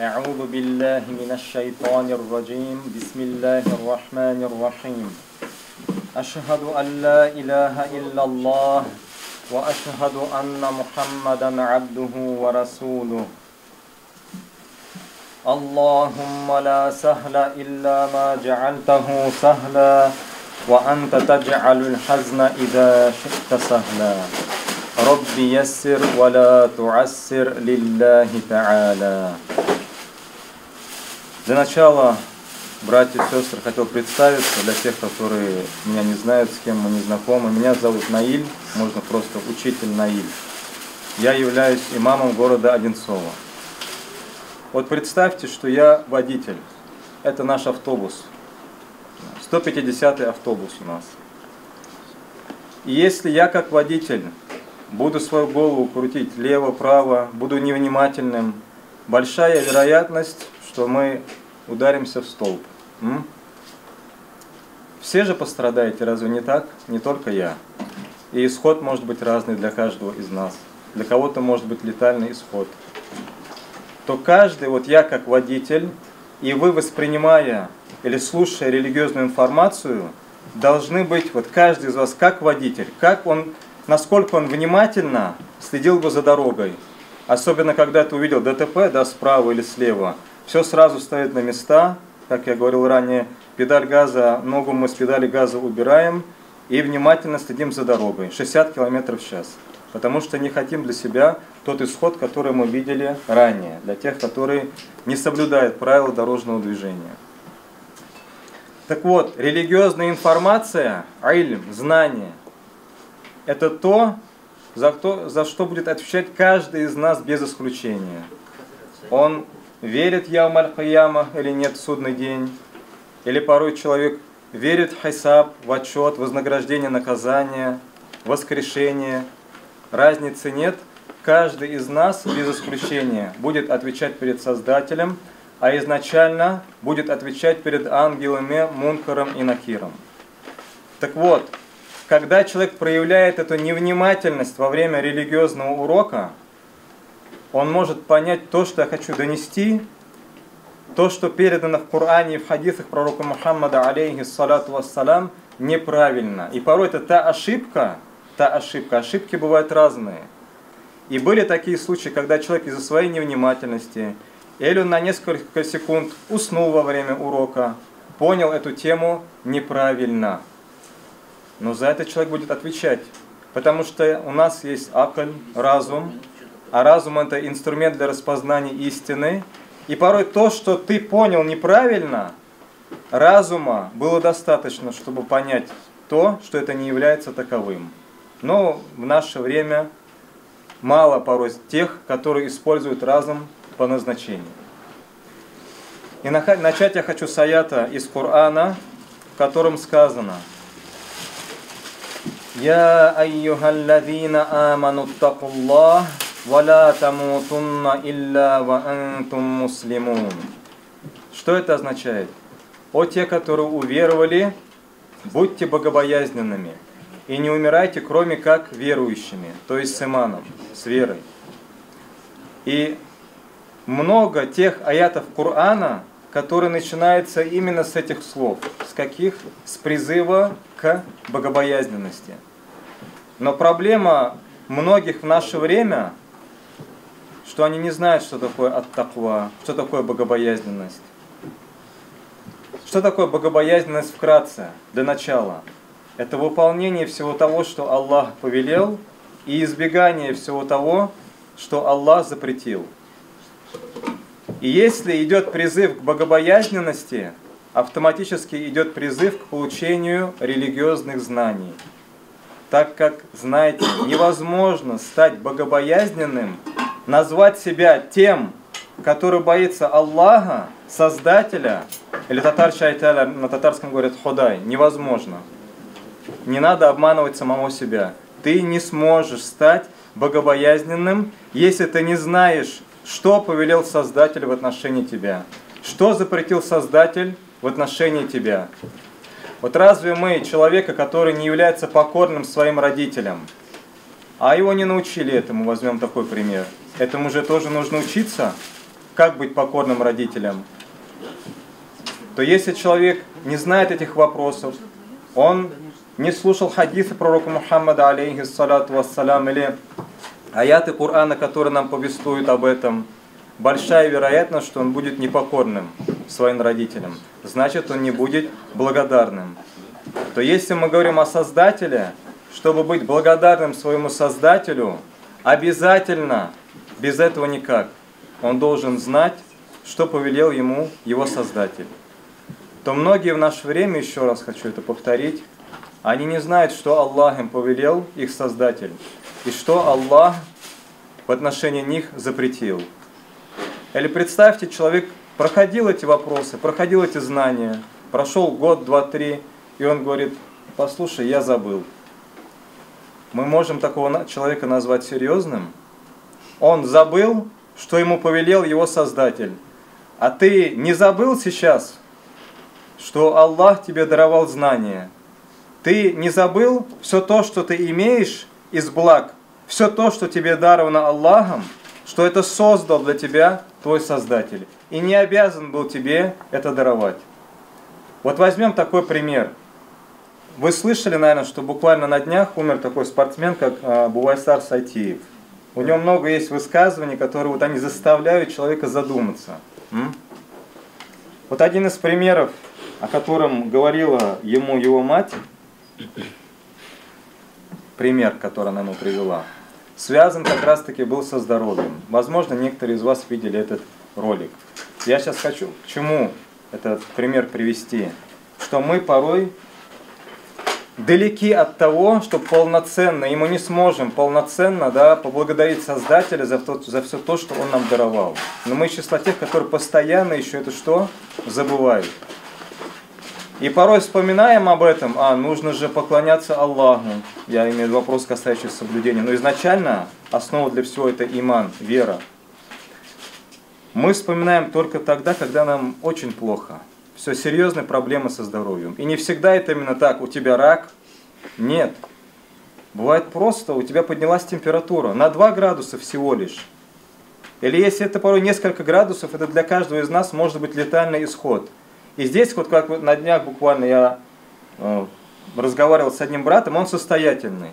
أعوذ بالله من الشيطان الرجيم بسم الله الرحمن الرحيم أشهد أن لا إله إلا الله وأشهد أن محمدا عبده ورسوله اللهم لا سهل إلا ما جعلته سهلا وأنت تجعل الحزن إذا شئت سهلا رب يسر ولا تعسر لله تعالى. Для начала, братья и сестры, хотел представиться для тех, которые меня не знают, с кем мы не знакомы. Меня зовут Наиль, можно просто учитель Наиль. Я являюсь имамом города Одинцово. Вот представьте, что я водитель. Это наш автобус. 150-й автобус у нас. И если я как водитель буду свою голову крутить лево-право, буду невнимательным, большая вероятность, что мы ударимся в столб. Все же пострадаете, разве не так? Не только я. И исход может быть разный для каждого из нас. Для кого-то может быть летальный исход. То каждый, вот я как водитель, и вы, воспринимая или слушая религиозную информацию, должны быть, вот каждый из вас как водитель, насколько он внимательно следил бы за дорогой. Особенно, когда ты увидел ДТП, да, справа или слева, все сразу ставит на места, как я говорил ранее, педаль газа, ногу мы с педали газа убираем и внимательно следим за дорогой, 60 км в час. Потому что не хотим для себя тот исход, который мы видели ранее, для тех, которые не соблюдают правила дорожного движения. Так вот, религиозная информация, ильм, знание, это то, за что будет отвечать каждый из нас без исключения. Он верит в Яум аль-Кияма или нет в судный день, или порой человек верит в хисаб, в отчет, вознаграждение, наказание, воскрешение. Разницы нет. Каждый из нас без исключения будет отвечать перед Создателем, а изначально будет отвечать перед ангелами Мункаром и Накиром. Так вот, когда человек проявляет эту невнимательность во время религиозного урока, он может понять то, что я хочу донести, то, что передано в Коране и в хадисах пророка Мухаммада, алейхиссалату вассалям, неправильно. И порой это та ошибка, ошибки бывают разные. И были такие случаи, когда человек из-за своей невнимательности, или он на несколько секунд уснул во время урока, понял эту тему неправильно. Но за это человек будет отвечать, потому что у нас есть акль, разум, а разум это инструмент для распознания истины. И порой то, что ты понял неправильно, разума было достаточно, чтобы понять то, что это не является таковым. Но в наше время мало порой тех, которые используют разум по назначению. И начать я хочу с аята из Корана, в котором сказано: «Я айюхаллазина аману аттакуллах, ва ла тамутунна илля ва антум муслимун». Что это означает? «О те, которые уверовали, будьте богобоязненными и не умирайте, кроме как верующими», то есть с иманом, с верой. И много тех аятов Корана, которые начинаются именно с этих слов. С каких? С призыва к богобоязненности. Но проблема многих в наше время, что они не знают, что такое ат-таква, что такое богобоязненность. Что такое богобоязненность вкратце, для начала? Это выполнение всего того, что Аллах повелел, и избегание всего того, что Аллах запретил. И если идет призыв к богобоязненности, автоматически идет призыв к получению религиозных знаний. Так как, знаете, невозможно стать богобоязненным, назвать себя тем, который боится Аллаха, Создателя, или на татарском говорят ходай, невозможно. Не надо обманывать самого себя. Ты не сможешь стать богобоязненным, если ты не знаешь, что повелел Создатель в отношении тебя, что запретил Создатель в отношении тебя. Вот разве мы человека, который не является покорным своим родителям, а его не научили этому, возьмем такой пример, этому же тоже нужно учиться? как быть покорным родителям, то если человек не знает этих вопросов, он не слушал хадисы пророка Мухаммада, алейхиссалату вассалям, или аяты Корана, которые нам повествуют об этом, большая вероятность, что он будет непокорным своим родителям. Значит, он не будет благодарным. То если мы говорим о Создателе, чтобы быть благодарным своему Создателю, обязательно, без этого никак, он должен знать, что повелел ему его Создатель. То многие в наше время, еще раз хочу это повторить, они не знают, что Аллах им повелел, их Создатель, и что Аллах в отношении них запретил. Или представьте, человек проходил эти вопросы, проходил эти знания, прошел год, два, три, и он говорит: послушай, я забыл. Мы можем такого человека назвать серьезным? Он забыл, что ему повелел его Создатель. А ты не забыл сейчас, что Аллах тебе даровал знания? Ты не забыл все то, что ты имеешь из благ, все то, что тебе даровано Аллахом, что это создал для тебя твой Создатель, и не обязан был тебе это даровать. Вот возьмем такой пример. Вы слышали, наверное, что буквально на днях умер такой спортсмен, как Бувайсар Сайтиев. У него много есть высказываний, которые вот они заставляют человека задуматься. Вот один из примеров, о котором говорила ему его мать, пример, который она ему привела, связан как раз-таки был со здоровьем. Возможно, некоторые из вас видели этот ролик. Я сейчас хочу к чему этот пример привести. Что мы порой далеки от того, что полноценно, и мы не сможем полноценно поблагодарить Создателя за все то, что Он нам даровал. Но мы из числа тех, которые постоянно еще это что? Забывают. И порой вспоминаем об этом, нужно же поклоняться Аллаху. Я имею в виду вопрос, касающийся соблюдения. Но изначально основа для всего это иман, вера. Мы вспоминаем только тогда, когда нам очень плохо. Все, серьезные проблемы со здоровьем. И не всегда это именно так. У тебя рак? Нет. Бывает просто, у тебя поднялась температура на 2 градуса всего лишь. Или если это порой несколько градусов, это для каждого из нас может быть летальный исход. И здесь, вот как на днях буквально я разговаривал с одним братом, он состоятельный.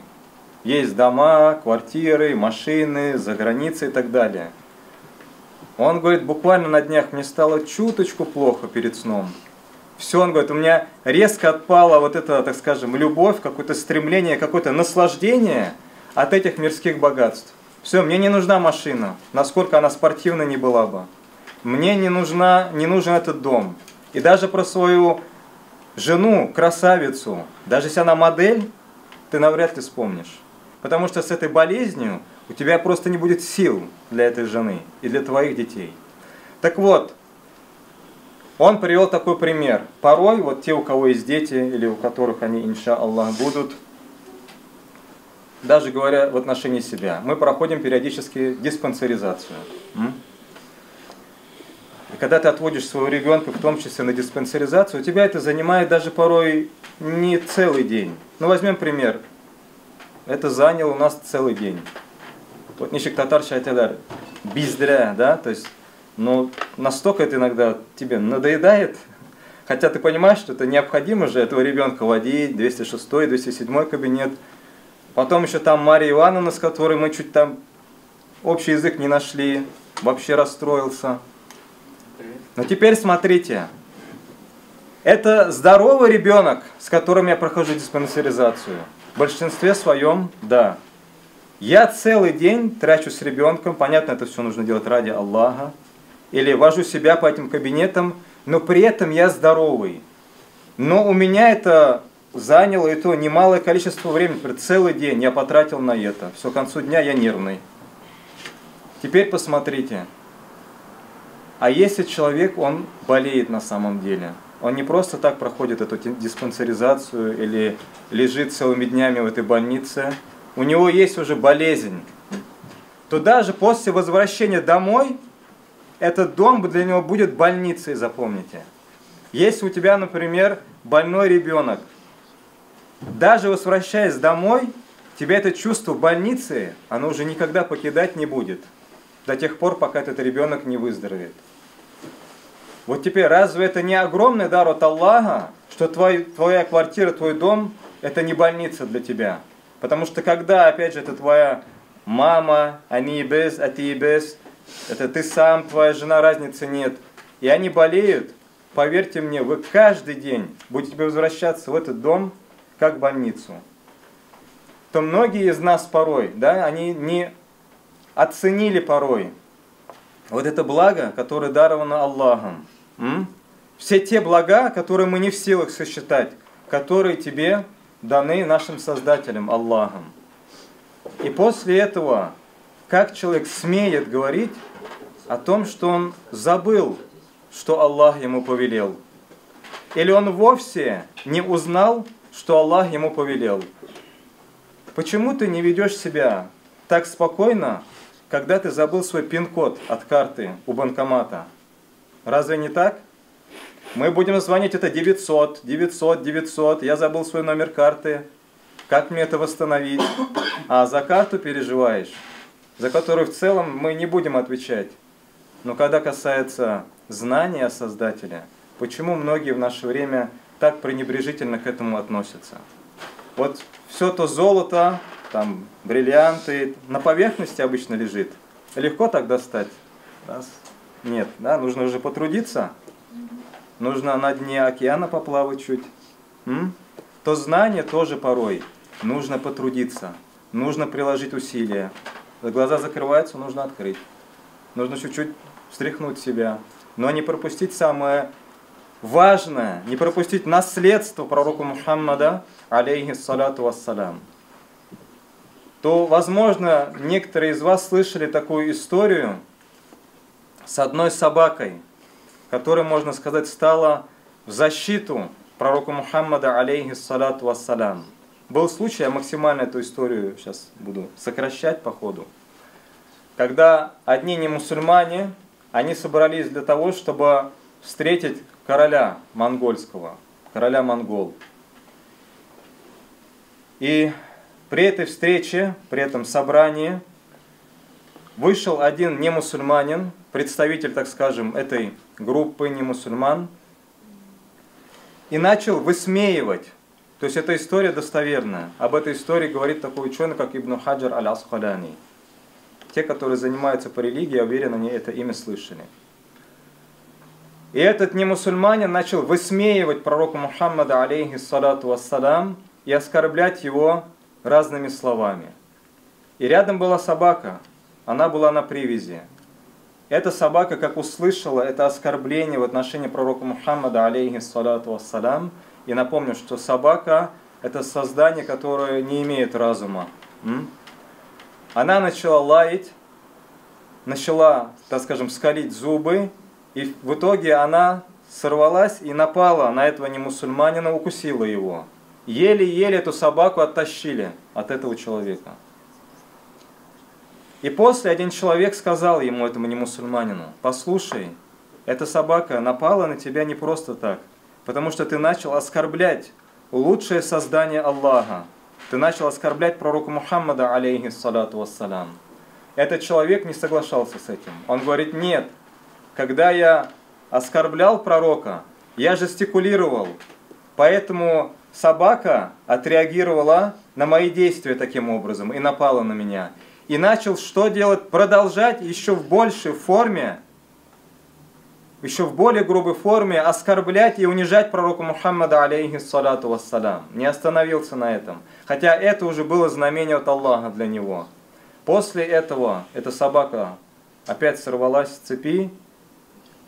Есть дома, квартиры, машины, за границей и так далее. Он говорит, буквально на днях мне стало чуточку плохо перед сном. Все, он говорит, у меня резко отпала вот эта, так скажем, любовь, какое-то стремление, какое-то наслаждение от этих мирских богатств. Все, мне не нужна машина, насколько она спортивной не была бы. Мне не нужен этот дом. И даже про свою жену, красавицу, даже если она модель, ты навряд ли вспомнишь. Потому что с этой болезнью у тебя просто не будет сил для этой жены и для твоих детей. Так вот, он привел такой пример. Порой вот те, у кого есть дети, или у которых они, инша Аллах, будут, даже говоря в отношении себя, мы проходим периодически диспансеризацию. И когда ты отводишь своего ребенка, в том числе на диспансеризацию, у тебя это занимает даже порой не целый день. Ну, возьмем пример. Это заняло у нас целый день. Вот нишик татар шайтадар, бездря, да, то есть, но настолько это иногда тебе надоедает, хотя ты понимаешь, что это необходимо же этого ребенка водить, 206, 207 кабинет. Потом еще там Мария Ивановна, с которой мы чуть там общий язык не нашли, вообще расстроился. Но теперь смотрите, это здоровый ребенок, с которым я прохожу диспансеризацию. В большинстве своем, да. Я целый день трачу с ребенком, понятно, это все нужно делать ради Аллаха, или вожу себя по этим кабинетам, но при этом я здоровый. Но у меня это заняло и то немалое количество времени, целый день я потратил на это. Все, к концу дня я нервный. Теперь посмотрите. А если человек, он болеет на самом деле, он не просто так проходит эту диспансеризацию или лежит целыми днями в этой больнице, у него есть уже болезнь, то даже после возвращения домой, этот дом для него будет больницей, запомните. Если у тебя, например, больной ребенок, даже возвращаясь домой, тебя это чувство больницы, оно уже никогда покидать не будет. до тех пор, пока этот ребенок не выздоровеет. Вот теперь, разве это не огромный дар от Аллаха, что твоя квартира, твой дом, это не больница для тебя? Потому что когда, опять же, это твоя мама, они и без, а ты и без, это ты сам, твоя жена, разницы нет, и они болеют, поверьте мне, вы каждый день будете возвращаться в этот дом, как в больницу. То многие из нас порой, да, они не оценили порой вот это благо, которое даровано Аллахом. Все те блага, которые мы не в силах сосчитать, которые тебе даны нашим Создателем Аллахом. И после этого, как человек смеет говорить о том, что он забыл, что Аллах ему повелел? Или он вовсе не узнал, что Аллах ему повелел? Почему ты не ведешь себя так спокойно, когда ты забыл свой пин-код от карты у банкомата? Разве не так? Мы будем звонить это 900, 900, 900, я забыл свой номер карты, как мне это восстановить? А за карту переживаешь, за которую в целом мы не будем отвечать. Но когда касается знания о Создателе, почему многие в наше время так пренебрежительно к этому относятся? Вот все то золото, там, бриллианты на поверхности обычно лежит. Легко так достать? Нет, да, нужно уже потрудиться. Нужно на дне океана поплавать чуть. То знание тоже порой нужно потрудиться. Нужно приложить усилия. Глаза закрываются, нужно открыть. Нужно чуть-чуть встряхнуть себя. Но не пропустить самое важное, не пропустить наследство пророка Мухаммада, алейхиссалату вассалям. То, возможно, некоторые из вас слышали такую историю с одной собакой, которая, можно сказать, стала в защиту пророка Мухаммада, алейхиссалату вассалям. Был случай, я максимально эту историю сейчас буду сокращать по ходу, когда одни немусульмане, они собрались для того, чтобы встретить короля монгольского, короля монгол. И при этой встрече, при этом собрании, вышел один немусульманин, представитель, так скажем, этой группы немусульман, и начал высмеивать. То есть эта история достоверная. Об этой истории говорит такой ученый, как Ибн Хаджар аль-Асқаляни. Те, которые занимаются по религии, я уверен, они это имя слышали. И этот немусульманин начал высмеивать пророка Мухаммада, алейхиссалату вассалям, и оскорблять его разными словами. И рядом была собака, она была на привязи. Эта собака, как услышала это оскорбление в отношении пророка Мухаммада, алейхиссалату вассалям, и напомню, что собака – это создание, которое не имеет разума. Она начала лаять, начала, так скажем, скалить зубы, и в итоге она сорвалась и напала на этого немусульманина, укусила его. Еле-еле эту собаку оттащили от этого человека. И после один человек сказал ему, этому немусульманину: послушай, эта собака напала на тебя не просто так, потому что ты начал оскорблять лучшее создание Аллаха. Ты начал оскорблять пророка Мухаммада, алейхиссалату вассалям. Этот человек не соглашался с этим. Он говорит: нет, когда я оскорблял пророка, я жестикулировал, поэтому собака отреагировала на мои действия таким образом и напала на меня. И начал что делать? Продолжать еще в большей форме, еще в более грубой форме оскорблять и унижать пророка Мухаммада, алейхиссалату вассалям. Не остановился на этом. Хотя это уже было знамение от Аллаха для него. После этого эта собака опять сорвалась с цепи,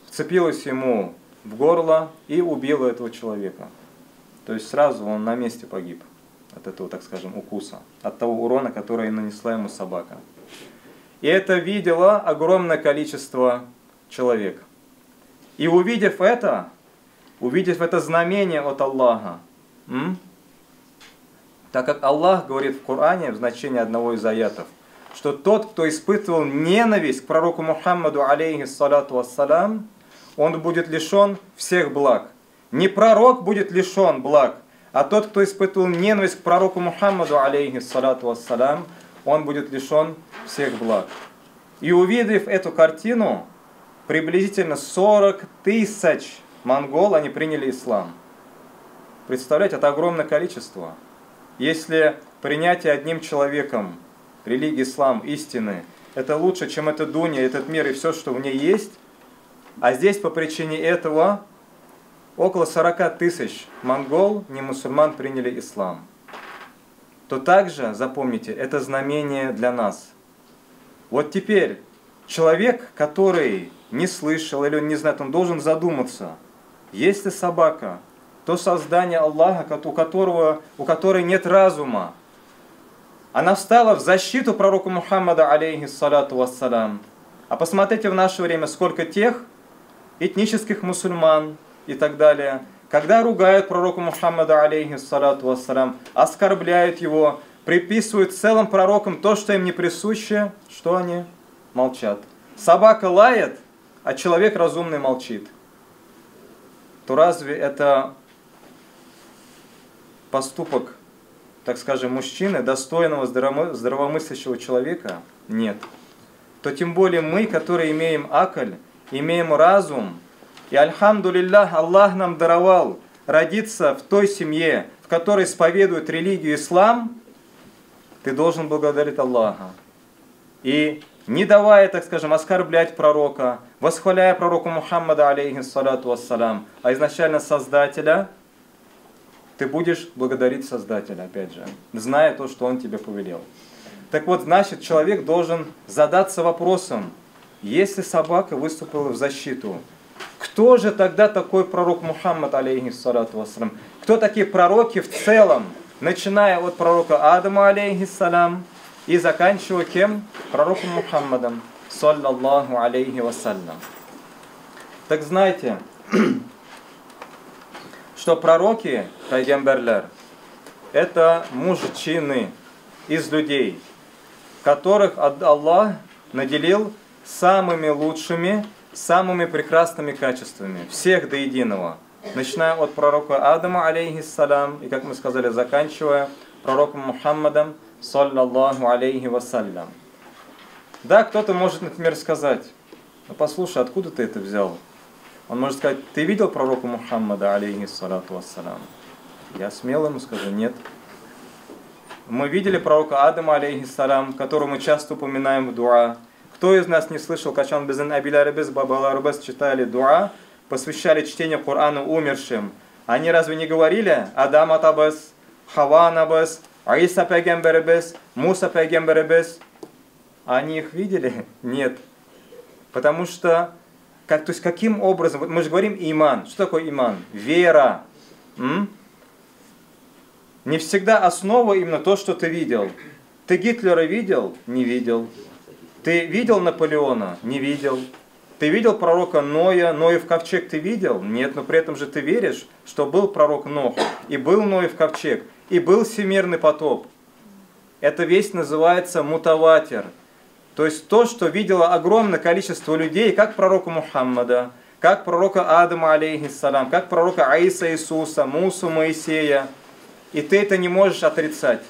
вцепилась ему в горло и убила этого человека. То есть сразу он на месте погиб от этого, так скажем, укуса, от того урона, который нанесла ему собака. И это видело огромное количество человек. И увидев это знамение от Аллаха, так как Аллах говорит в Коране, в значении одного из аятов, что тот, кто испытывал ненависть к пророку Мухаммаду, алейхиссалату вассалям, он будет лишен всех благ. Не пророк будет лишен благ, а тот, кто испытывал ненависть к пророку Мухаммаду, алейхиссалату вассалям, он будет лишен всех благ. И увидев эту картину, приблизительно 40 тысяч монгол, они приняли ислам. Представляете, это огромное количество. Если принятие одним человеком религии ислам, истины, это лучше, чем эта дуня, этот мир и все, что в ней есть, а здесь по причине этого около 40 тысяч монгол, не мусульман, приняли ислам, то также, запомните, это знамение для нас. Вот теперь человек, который не слышал или он не знает, он должен задуматься, если собака, то создание Аллаха, у которой нет разума, она встала в защиту пророка Мухаммада, алейхиссалату вассалям. А посмотрите в наше время, сколько тех этнических мусульман и так далее, когда ругают пророка Мухаммада, алейхиссалату вассалям, оскорбляют его, приписывают целым пророкам то, что им не присуще, что они молчат. Собака лает, а человек разумный молчит. То разве это поступок, так скажем, мужчины, достойного здравомыслящего человека? Нет. То тем более мы, которые имеем акль, имеем разум, и альхамдулиллах, Аллах нам даровал родиться в той семье, в которой исповедуют религию ислам, ты должен благодарить Аллаха. И не давая, так скажем, оскорблять пророка, восхваляя пророка Мухаммада, алейхиссалату вассалям, а изначально Создателя, ты будешь благодарить Создателя, опять же, зная то, что Он тебе повелел. Так вот, значит, человек должен задаться вопросом, если собака выступила в защиту, кто же тогда такой пророк Мухаммад, алейхиссалату вассалям? Кто такие пророки в целом, начиная от пророка Адама, алейхиссалям, и заканчивая кем? Пророком Мухаммадом, саллаллаху алейхи вассалям. Так знаете, что пророки, пайгамберлер, это мужчины из людей, которых Аллах наделил самыми лучшими, самыми прекрасными качествами, всех до единого, начиная от пророка Адама, алейхиссалям, и, как мы сказали, заканчивая пророком Мухаммадом, саллаллаху алейхи вассалям. Да, кто-то может, например, сказать, ну послушай, откуда ты это взял? Он может сказать, ты видел пророка Мухаммада, алейхиссалату вассалям? Я смело ему скажу, нет. Мы видели пророка Адама, алейхиссалям, которого мы часто упоминаем в дуа. Кто из нас не слышал, качан безен абилярбез, бабаларбез читали дуа, посвящали чтение Корана умершим? Они разве не говорили Адам атабез, Хава анабез, Аиса пайгамбербез, Муса пайгамбербез? Они их видели? Нет. Потому что, то есть каким образом, мы же говорим иман. Что такое иман? Вера. Не всегда основа именно то, что ты видел. Ты Гитлера видел? Не видел. Ты видел Наполеона? Не видел. Ты видел пророка Ноя? Ноев ковчег ты видел? Нет, но при этом же ты веришь, что был пророк Нох, и был Ноев ковчег, и был всемирный потоп. Эта весть называется мутаватир. То есть то, что видело огромное количество людей, как пророка Мухаммада, как пророка Адама, алейхиссалям, как пророка Аиса Иисуса, Мусу Моисея. И ты это не можешь отрицать.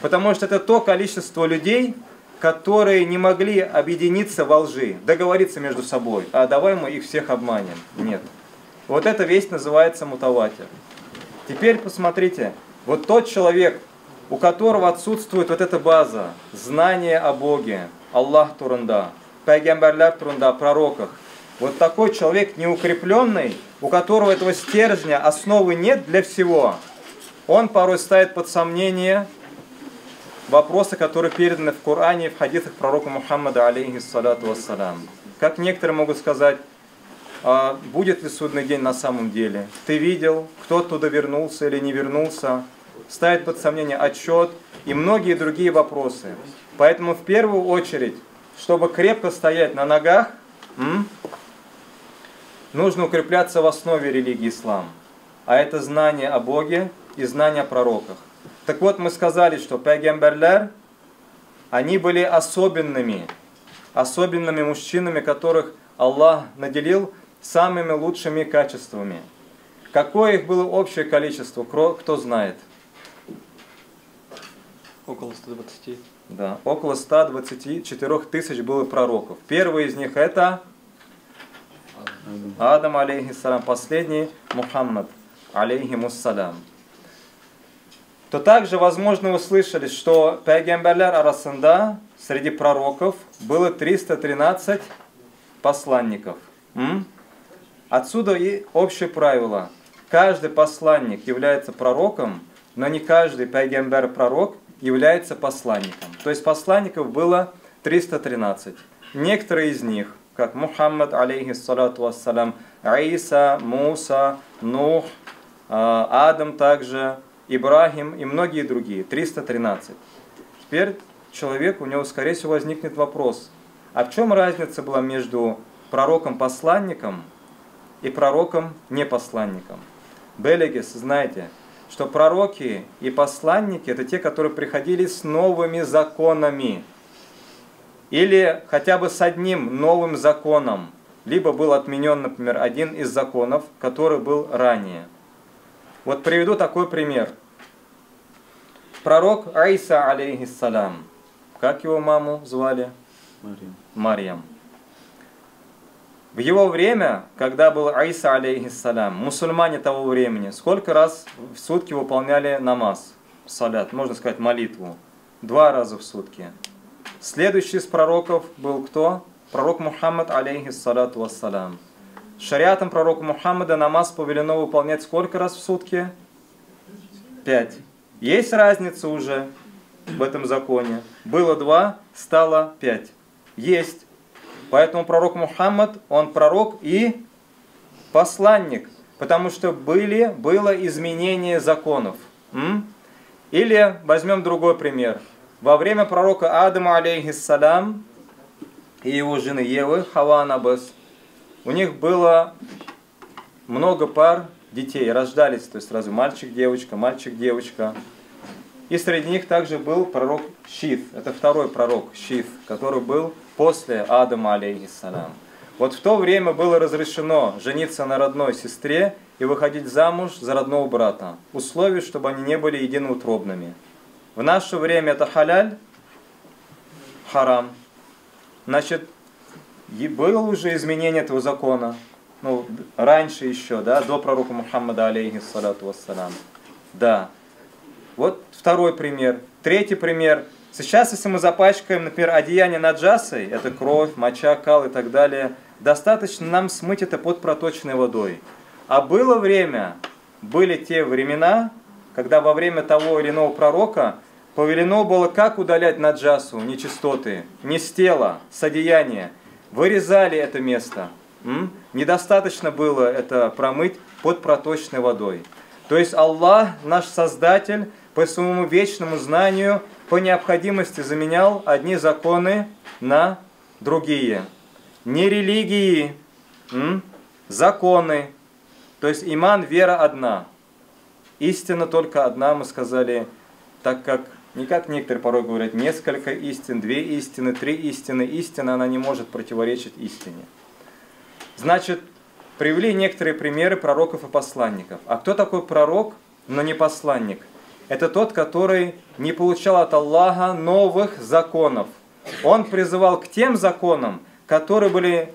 Потому что это то количество людей, которые не могли объединиться во лжи, договориться между собой. А давай мы их всех обманем. Нет. Вот эта весть называется мутаватир. Теперь посмотрите. Вот тот человек, у которого отсутствует вот эта база, знание о Боге, Аллах турында, пайгамбарлар турында, пророках. Вот такой человек неукрепленный, у которого этого стержня, основы нет для всего, он порой ставит под сомнение вопросы, которые переданы в Коране и в хадисах пророка Мухаммада, алейхиссалату вассалям. Как некоторые могут сказать, будет ли судный день на самом деле? Ты видел, кто оттуда вернулся или не вернулся? Ставит под сомнение отчет и многие другие вопросы. Поэтому в первую очередь, чтобы крепко стоять на ногах, нужно укрепляться в основе религии ислам. А это знание о Боге и знание о пророках. Так вот, мы сказали, что пайгамберлер, они были особенными мужчинами, которых Аллах наделил самыми лучшими качествами. Какое их было общее количество, кто знает? Около 120. Да, около 124 тысяч было пророков. Первый из них это Адам, алейхиссалям, последний Мухаммад, алейхимуссалям. То также, возможно, вы слышали, что пайгамбарлар арасында среди пророков было 313 посланников. Отсюда и общее правило. Каждый посланник является пророком, но не каждый пайгамбар-пророк является посланником. То есть посланников было 313. Некоторые из них, как Мухаммад, алейхиссалату вассалям, Иса, Муса, Нух, Адам также, Ибрахим и многие другие. 313. Теперь человек, у него, скорее всего, возникнет вопрос. А в чем разница была между пророком-посланником и пророком-непосланником? Белегис, знаете, что пророки и посланники это те, которые приходили с новыми законами. Или хотя бы с одним новым законом. Либо был отменен, например, один из законов, который был ранее. Вот приведу такой пример. Пророк Иса, алейхиссалям. Как его маму звали? Марьям. В его время, когда был Иса, алейхиссалям, мусульмане того времени, сколько раз в сутки выполняли намаз, салят, можно сказать молитву? 2 раза в сутки. Следующий из пророков был кто? Пророк Мухаммад, алейхиссалату вассалям. Шариатом пророка Мухаммада намаз повелено выполнять сколько раз в сутки? 5. Есть разница уже в этом законе. Было 2, стало 5. Есть. Поэтому пророк Мухаммад, он пророк и посланник. Потому что было изменение законов. Или возьмем другой пример. Во время пророка Адама, алейхиссалям, и его жены Евы, Хава Набас, у них было много пар детей, рождались, то есть сразу мальчик-девочка, мальчик-девочка. И среди них также был пророк Шиф, это второй пророк Шиф, который был после Адама, алейхиссалям. Вот в то время было разрешено жениться на родной сестре и выходить замуж за родного брата. Условие, чтобы они не были единоутробными. В наше время это халяль, харам. Значит, было уже изменение этого закона. Ну, раньше еще, да, до пророка Мухаммада, алейхиссалату вассалям. Да. Вот второй пример. Третий пример. Сейчас, если мы запачкаем, например, одеяние наджасой, это кровь, моча, кал и так далее, достаточно нам смыть это под проточной водой. А было время, были те времена, когда во время того или иного пророка повелено было как удалять наджасу, нечистоты, не с тела, с одеяния. Вырезали это место. Недостаточно было это промыть под проточной водой. То есть Аллах, наш Создатель, по своему вечному знанию, по необходимости заменял одни законы на другие. Не религии, законы. То есть иман, вера одна. Истина только одна, мы сказали, так как, не как некоторые порой говорят, несколько истин, 2 истины, 3 истины. Истина, она не может противоречить истине. Значит, привели некоторые примеры пророков и посланников. А кто такой пророк, но не посланник? Это тот, который не получал от Аллаха новых законов. Он призывал к тем законам, которые были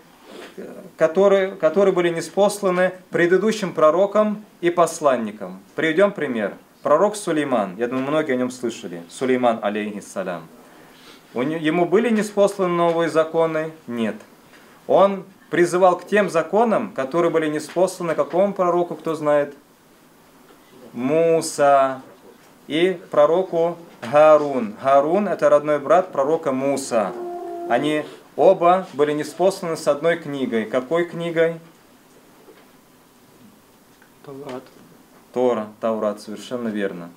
ниспосланы предыдущим пророкам и посланникам. Приведем пример. Пророк Сулейман, я думаю, многие о нем слышали. Сулейман, алейхиссалям. Ему были ниспосланы новые законы? Нет. Он призывал к тем законам, которые были ниспосланы какому пророку, кто знает? Муса. И пророку Харун. Харун – это родной брат пророка Муса. Они оба были ниспосланы с одной книгой. Какой книгой? Таурат. Тора, Таурат, совершенно верно.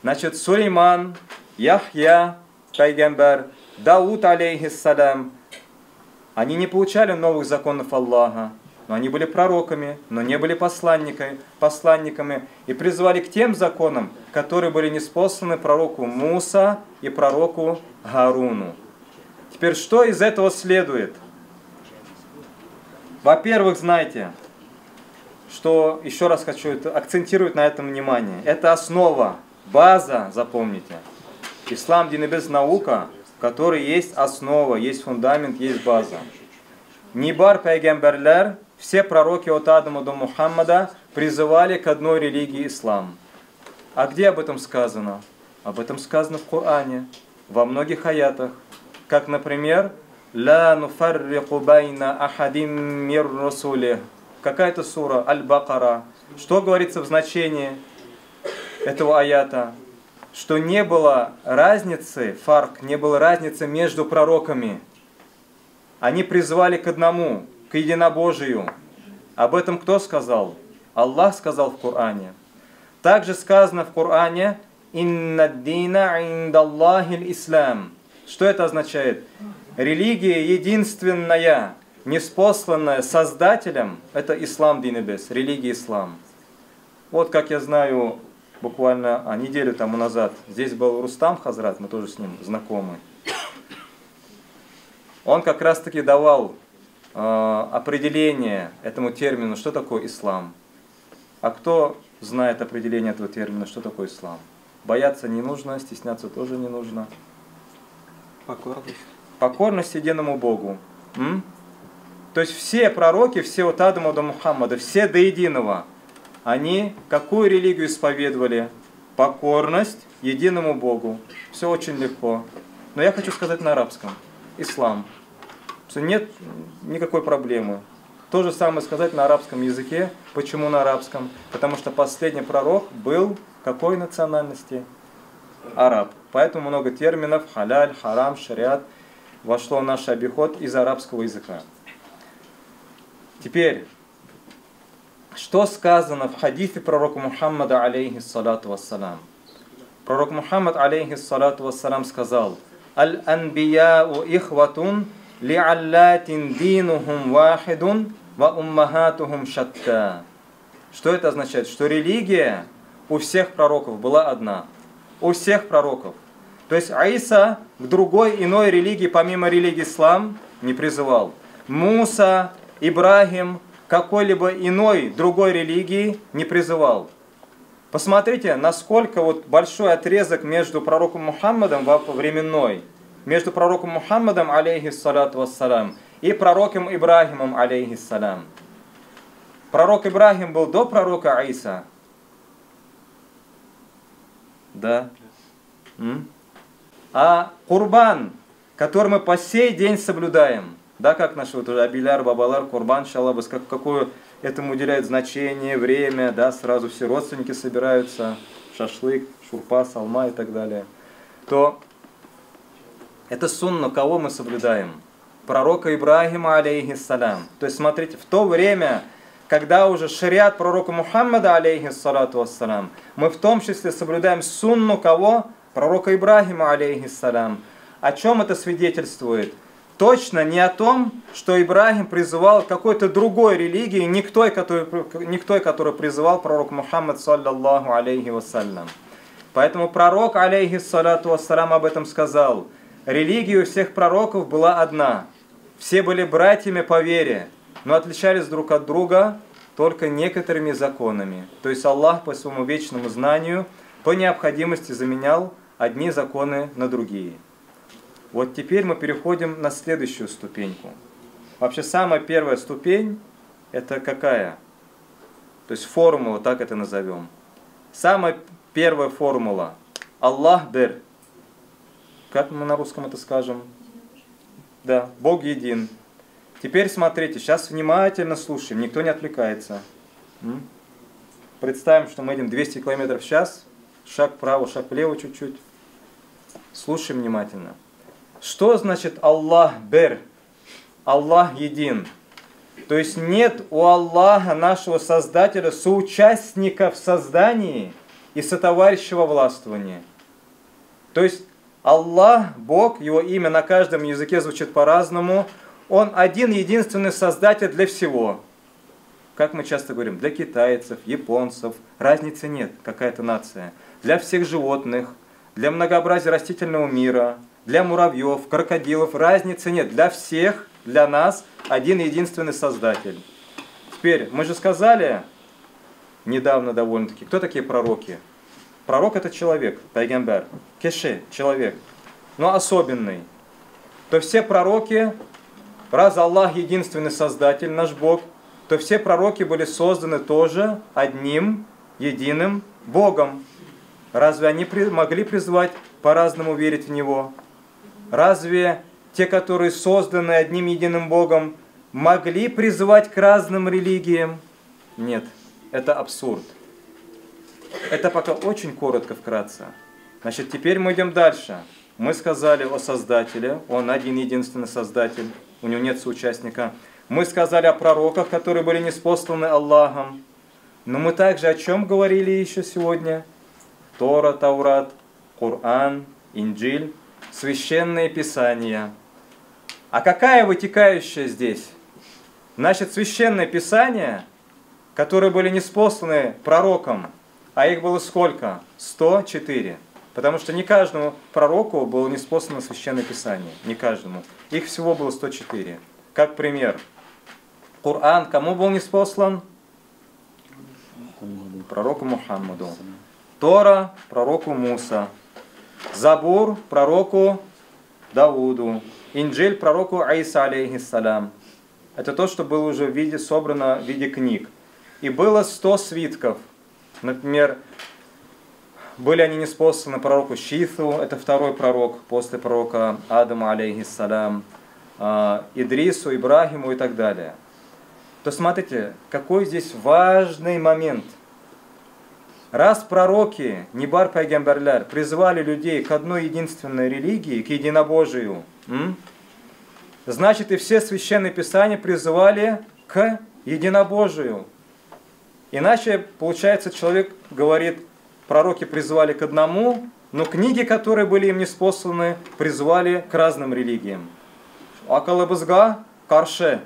Значит, Сулейман, Яхья, пайгамбар, Дауд, алейхиссалям, они не получали новых законов Аллаха, но они были пророками, но не были посланниками и призывали к тем законам, которые были ниспосланы пророку Муса и пророку Харуну. Теперь, что из этого следует? Во-первых, знайте, что, еще раз хочу акцентировать на этом внимание, это основа, база, запомните. Ислам Дин Небес наука, в которой есть основа, есть фундамент, есть база. Нибар пайгамбарлар, все пророки от Адама до Мухаммада призывали к одной религии ислам. А где об этом сказано? Об этом сказано в Коране, во многих аятах. Как, например, «Ла нуфаррику байна ахадим мир расулих». Какая-то сура, Аль-Бакара. Что говорится в значении этого аята? Что не было разницы, фарк, не было разницы между пророками. Они призывали к одному, к единобожию. Об этом кто сказал? Аллах сказал в Коране. Также сказано в Коране «Инна дина индаллахи ислам». Что это означает? Религия единственная, неспосланная Создателем, это ислам Дин Небес, религия ислам. Вот как я знаю, буквально неделю тому назад, здесь был Рустам Хазрат, мы тоже с ним знакомы. Он как раз таки давал определение этому термину, что такое ислам. А кто знает определение этого термина, что такое ислам? Бояться не нужно, стесняться тоже не нужно. Покорность. Покорность единому Богу. То есть все пророки, все от Адама до Мухаммада, все до единого, они какую религию исповедовали? Покорность единому Богу. Все очень легко. Но я хочу сказать на арабском. Ислам. Что нет никакой проблемы. То же самое сказать на арабском языке. Почему на арабском? Потому что последний пророк был какой национальности? Араб. Поэтому много терминов халяль, харам, шариат вошло в наш обиход из арабского языка. Теперь, что сказано в хадисе пророка Мухаммада, алейхиссалату вассалам? Пророк Мухаммад, алейхиссалату вассалам, сказал: «Аль-анбияу ихватун ли'аллатин динухум вахидун ва уммахатухум шатта». Что это означает? Что религия у всех пророков была одна. У всех пророков. То есть Иса к другой иной религии, помимо религии ислам, не призывал. Муса, Ибрахим, какой-либо иной другой религии не призывал. Посмотрите, насколько вот большой отрезок между пророком Мухаммадом временной, между пророком Мухаммадом, алейхиссалату вассалам, и пророком Ибрахимом, алейхиссалам. Пророк Ибрахим был до пророка Иса. Да. А Курбан, который мы по сей день соблюдаем, да, как наши вот Абиляр, Бабалар, Курбан, Шалабас, какое этому уделяет значение, время, да, сразу все родственники собираются, шашлык, шурпа, салма и так далее, то это сунна, кого мы соблюдаем? Пророка Ибрахима, алейхиссалям. То есть, смотрите, в то время, когда уже шариат пророка Мухаммада, алейхиссалату вассалам, мы в том числе соблюдаем сунну кого? Пророка Ибрахима, алейхиссалям. О чем это свидетельствует? Точно не о том, что Ибрахим призывал к какой-то другой религии, не к той, которую призывал пророк Мухаммад, саллаллаху алейхи вассалям. Поэтому пророк, алейхиссалату вассалам, об этом сказал. Религия у всех пророков была одна. Все были братьями по вере, но отличались друг от друга только некоторыми законами. То есть Аллах по своему вечному знанию по необходимости заменял одни законы на другие. Вот теперь мы переходим на следующую ступеньку. Вообще самая первая ступень это какая? То есть формула, так это назовем. Самая первая формула. Аллах бір. Как мы на русском это скажем? Да, Бог един. Теперь смотрите, сейчас внимательно слушаем, никто не отвлекается. Представим, что мы идем 200 км в час, шаг вправо, шаг влево чуть-чуть. Слушаем внимательно. Что значит Аллах бір? Аллах един. То есть нет у Аллаха, нашего Создателя, соучастника в создании и сотоварища во властвовании. То есть Аллах, Бог, Его имя на каждом языке звучит по-разному. Он один, единственный Создатель для всего. Как мы часто говорим, для китайцев, японцев, разницы нет, какая-то нация. Для всех животных, для многообразия растительного мира, для муравьев, крокодилов, разницы нет. Для всех, для нас, один единственный Создатель. Теперь, мы же сказали недавно довольно-таки, кто такие пророки? Пророк это человек, пайгамбар. Кеше, человек, но особенный. То все пророки, раз Аллах единственный Создатель, наш Бог, то все пророки были созданы тоже одним, единым Богом. Разве они могли призвать по-разному верить в Него? Разве те, которые созданы одним единым Богом, могли призывать к разным религиям? Нет, это абсурд. Это пока очень коротко, вкратце. Значит, теперь мы идем дальше. Мы сказали о Создателе, Он один единственный Создатель, у Него нет соучастника. Мы сказали о пророках, которые были ниспосланы Аллахом. Но мы также о чем говорили еще сегодня? Тора, Таурат, Коран, Инджиль, священные писания. А какая вытекающая здесь? Значит, священные писания, которые были ниспосланы пророкам, а их было сколько? 104. Потому что не каждому пророку было ниспослано священное писание. Не каждому. Их всего было 104. Как пример. Коран кому был ниспослан? Пророку Мухаммаду. Тора пророку Муса. Забур пророку Дауду. Инджиль пророку Иса алейхиссалям. Это то, что было уже собрано в виде книг. И было 100 свитков. Например, были они ниспосланы пророку Шифу, это второй пророк после пророка Адама алейхиссалям, Идрису, Ибрахиму и так далее. То смотрите, какой здесь важный момент. Раз пророки, небар пайгамбарлар, призвали людей к одной единственной религии, к единобожию, значит и все священные писания призывали к единобожию. Иначе, получается, человек говорит, пророки призывали к одному, но книги, которые были им ниспосланы, призывали к разным религиям. Акалабызга, карше.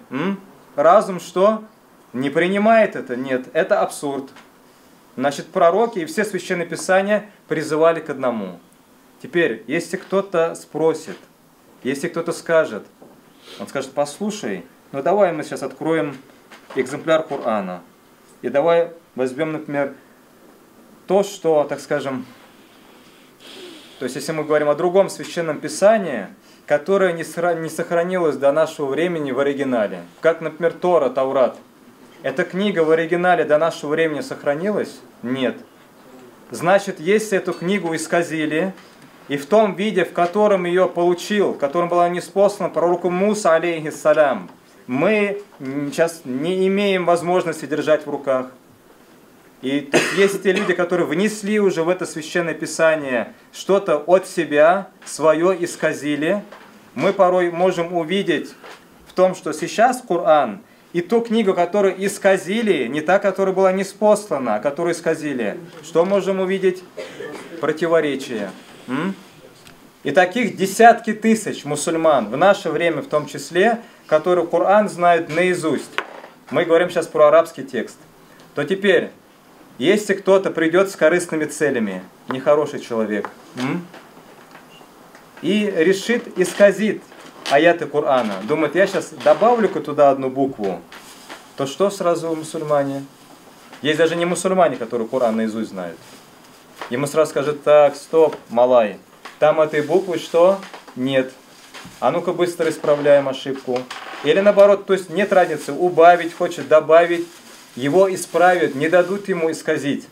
Разум что? Не принимает это? Нет, это абсурд. Значит, пророки и все священные писания призывали к одному. Теперь, если кто-то спросит, если кто-то скажет, он скажет, послушай, ну давай мы сейчас откроем экземпляр Корана. И давай возьмем, например, то, что, так скажем, то есть если мы говорим о другом священном писании, которое не сохранилось до нашего времени в оригинале, как, например, Тора, Таурат. Эта книга в оригинале до нашего времени сохранилась? Нет. Значит, если эту книгу исказили, и в том виде, в котором ее получил, в котором была ниспослана пророку Муса, алейхиссалям, мы сейчас не имеем возможности держать в руках. И есть те люди, которые внесли уже в это священное писание что-то от себя, свое исказили. Мы порой можем увидеть в том, что сейчас Коран и ту книгу, которую исказили, не та, которая была ниспослана, а которую исказили. Что можем увидеть? Противоречия. И таких десятки тысяч мусульман, в наше время в том числе, которые Коран знают наизусть. Мы говорим сейчас про арабский текст. То теперь, если кто-то придет с корыстными целями, нехороший человек, и решит исказить аяты Корана, думает, я сейчас добавлю-ка туда одну букву, то что сразу мусульмане? Есть даже не мусульмане, которые Коран наизусть знают. Ему сразу скажут, так, стоп, малай, там этой буквы что? Нет. А ну-ка быстро исправляем ошибку. Или наоборот, то есть нет разницы, убавить хочет, добавить, его исправят, не дадут ему исказить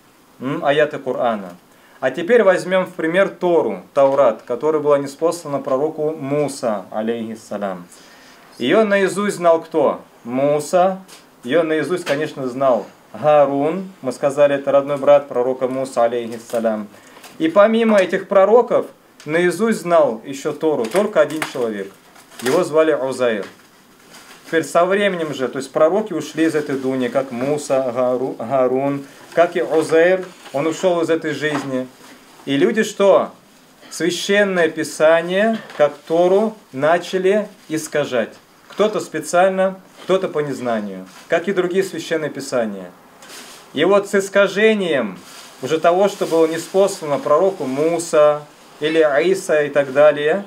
аяты Корана. А теперь возьмем в пример Тору, Таурат, которая была ниспослана пророку Муса, алейхиссалям. Ее наизусть знал кто? Муса. Ее наизусть, конечно, знал Гарун. Мы сказали, это родной брат пророка Муса, алейхиссалям. И помимо этих пророков, наизусть знал еще Тору только один человек. Его звали Узайр. Теперь со временем же, то есть пророки ушли из этой дуни, как Муса, Гарун, как и Узайр, он ушел из этой жизни. И люди что? Священное Писание, как Тору, начали искажать. Кто-то специально, кто-то по незнанию, как и другие священные Писания. И вот с искажением уже того, что было ниспослано пророку Муса или Иса и так далее,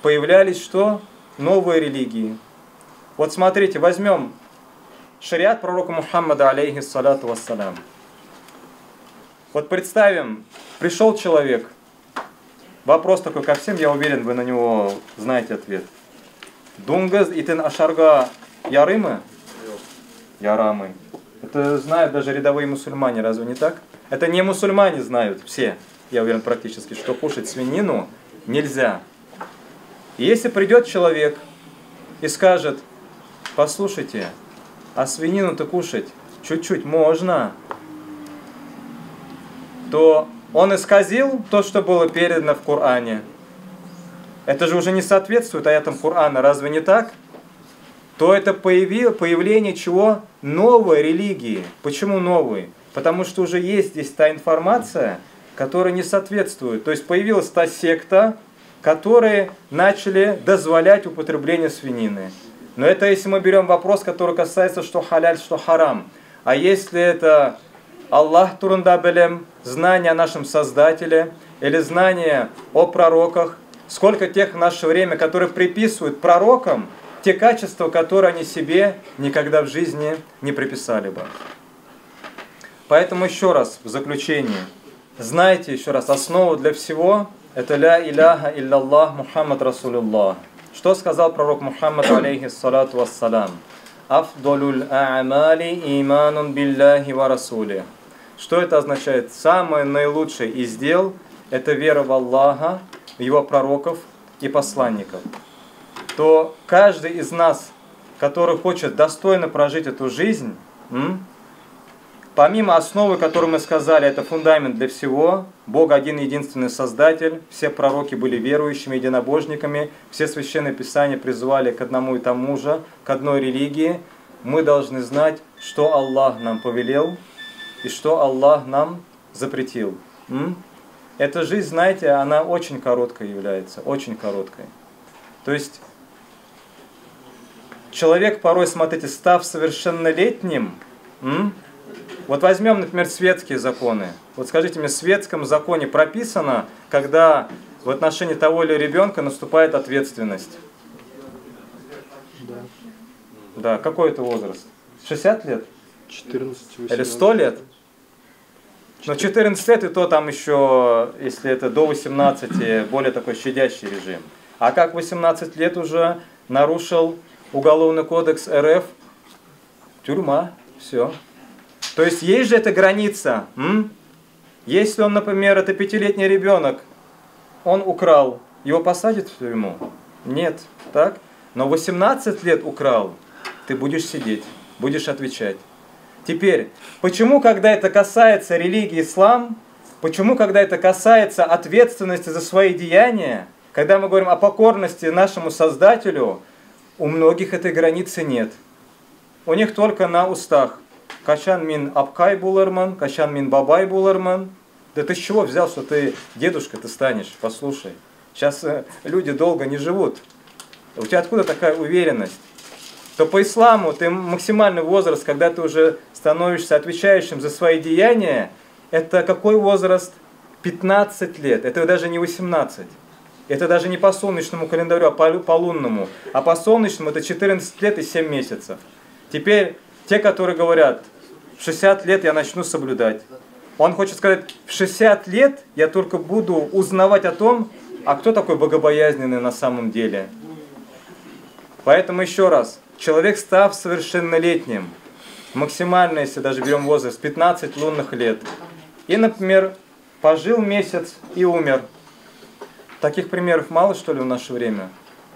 появлялись что? Новые религии. Вот смотрите, возьмем шариат пророка Мухаммада, алейхиссалату вассалям. Вот представим, пришел человек, вопрос такой ко всем, я уверен, вы на него знаете ответ. Дунгаз итен ашарга ярымы? Ярамы. Это знают даже рядовые мусульмане, разве не так? Это не мусульмане знают все, я уверен практически, что кушать свинину нельзя. И если придет человек и скажет, послушайте, а свинину-то кушать чуть-чуть можно, то он исказил то, что было передано в Коране. Это же уже не соответствует аятам Корана, разве не так? То это появление чего? Новой религии. Почему новой? Потому что уже есть здесь та информация, которая не соответствует. То есть появилась та секта, которые начали дозволять употребление свинины. Но это если мы берем вопрос, который касается, что халяль, что харам. А если это Аллах турунда белем, знание о нашем Создателе, или знание о пророках, сколько тех в наше время, которые приписывают пророкам те качества, которые они себе никогда в жизни не приписали бы. Поэтому еще раз, в заключение, знайте еще раз, основу для всего – это «Ля иляха илляллах Мухаммад Расулуллах». Что сказал пророк Мухаммад, алейхиссалату вассалам? «Афдолюль а'амали иманун билляхи ва расулих». Что это означает? Самое наилучшее из дел – это вера в Аллаха, в Его пророков и посланников. То каждый из нас, который хочет достойно прожить эту жизнь, помимо основы, которую мы сказали, это фундамент для всего, Бог один единственный Создатель, все пророки были верующими, единобожниками, все священные писания призывали к одному и тому же, к одной религии, мы должны знать, что Аллах нам повелел и что Аллах нам запретил. Эта жизнь, знаете, она очень короткой является, очень короткой. То есть человек порой, смотрите, став совершеннолетним, вот возьмем, например, светские законы. Вот скажите мне, в светском законе прописано, когда в отношении того или ребенка наступает ответственность? Да, какой это возраст? 60 лет? 14-18. Или 100 лет? Но 14 лет и то там еще, если это до 18, более такой щадящий режим. А как 18 лет уже нарушил Уголовный кодекс РФ, тюрьма, все. То есть есть же эта граница. Если он, например, это 5-летний ребенок, он украл, его посадят в тюрьму? Нет, так? Но 18 лет украл, ты будешь сидеть, будешь отвечать. Теперь, почему, когда это касается религии ислам, почему, когда это касается ответственности за свои деяния, когда мы говорим о покорности нашему Создателю, у многих этой границы нет. У них только на устах. Качан мин апкай буларман, качан мин бабай буларман. Да ты с чего взял, что ты дедушка ты станешь? Послушай, сейчас люди долго не живут. У тебя откуда такая уверенность? То по исламу ты максимальный возраст, когда ты уже становишься отвечающим за свои деяния, это какой возраст? 15 лет. Это даже не 18. Это даже не по солнечному календарю, а по лунному. А по солнечному это 14 лет и 7 месяцев. Теперь те, которые говорят, в 60 лет я начну соблюдать. Он хочет сказать, в 60 лет я только буду узнавать о том, а кто такой богобоязненный на самом деле. Поэтому еще раз, человек, став совершеннолетним, максимально, если даже берем возраст, 15 лунных лет, и, например, пожил месяц и умер. Таких примеров мало, что ли, в наше время?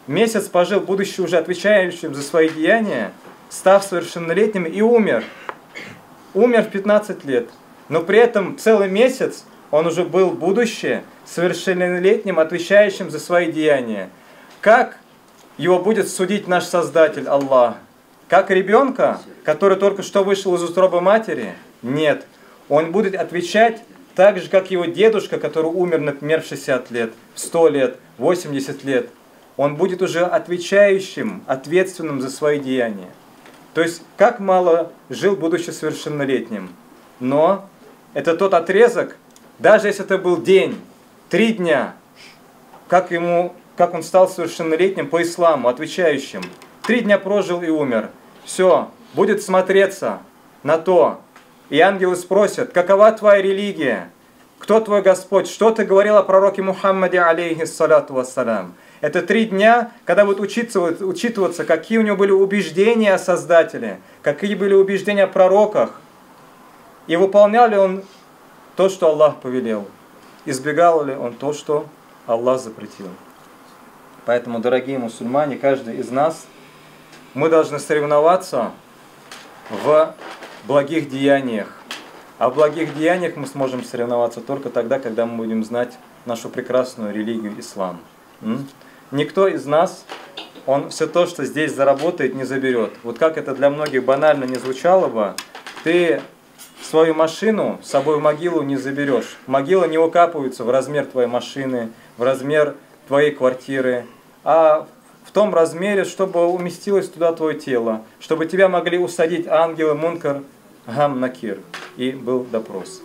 Месяц пожил, будучи уже отвечающим за свои деяния, став совершеннолетним и умер. Умер в 15 лет. Но при этом целый месяц он уже был, будучи совершеннолетним, отвечающим за свои деяния. Как его будет судить наш Создатель Аллах? Как ребенка, который только что вышел из утробы матери? Нет. Он будет отвечать так же, как его дедушка, который умер, например, в 60 лет, в 100 лет, 80 лет. Он будет уже отвечающим, ответственным за свои деяния. То есть, как мало жил, будучи совершеннолетним. Но это тот отрезок, даже если это был день, 3 дня, как он стал совершеннолетним по исламу, отвечающим. 3 дня прожил и умер. Все, будет смотреться на то, И ангелы спросят: какова твоя религия? Кто твой Господь? Что ты говорил о пророке Мухаммаде, алейхиссалату вассалям? Это 3 дня, когда будет учитываться, какие у него были убеждения о Создателе, какие были убеждения о пророках, и выполнял ли он то, что Аллах повелел, избегал ли он то, что Аллах запретил. Поэтому, дорогие мусульмане, каждый из нас, мы должны соревноваться в благих деяниях. А в благих деяниях мы сможем соревноваться только тогда, когда мы будем знать нашу прекрасную религию ислам. Никто из нас, он все то, что здесь заработает, не заберет. Вот как это для многих банально не звучало бы, ты свою машину с собой в могилу не заберешь. Могила не укапывается в размер твоей машины, в размер твоей квартиры, а в том размере, чтобы уместилось туда твое тело, чтобы тебя могли усадить ангелы Мункар, Гам, Накир, и был допрос.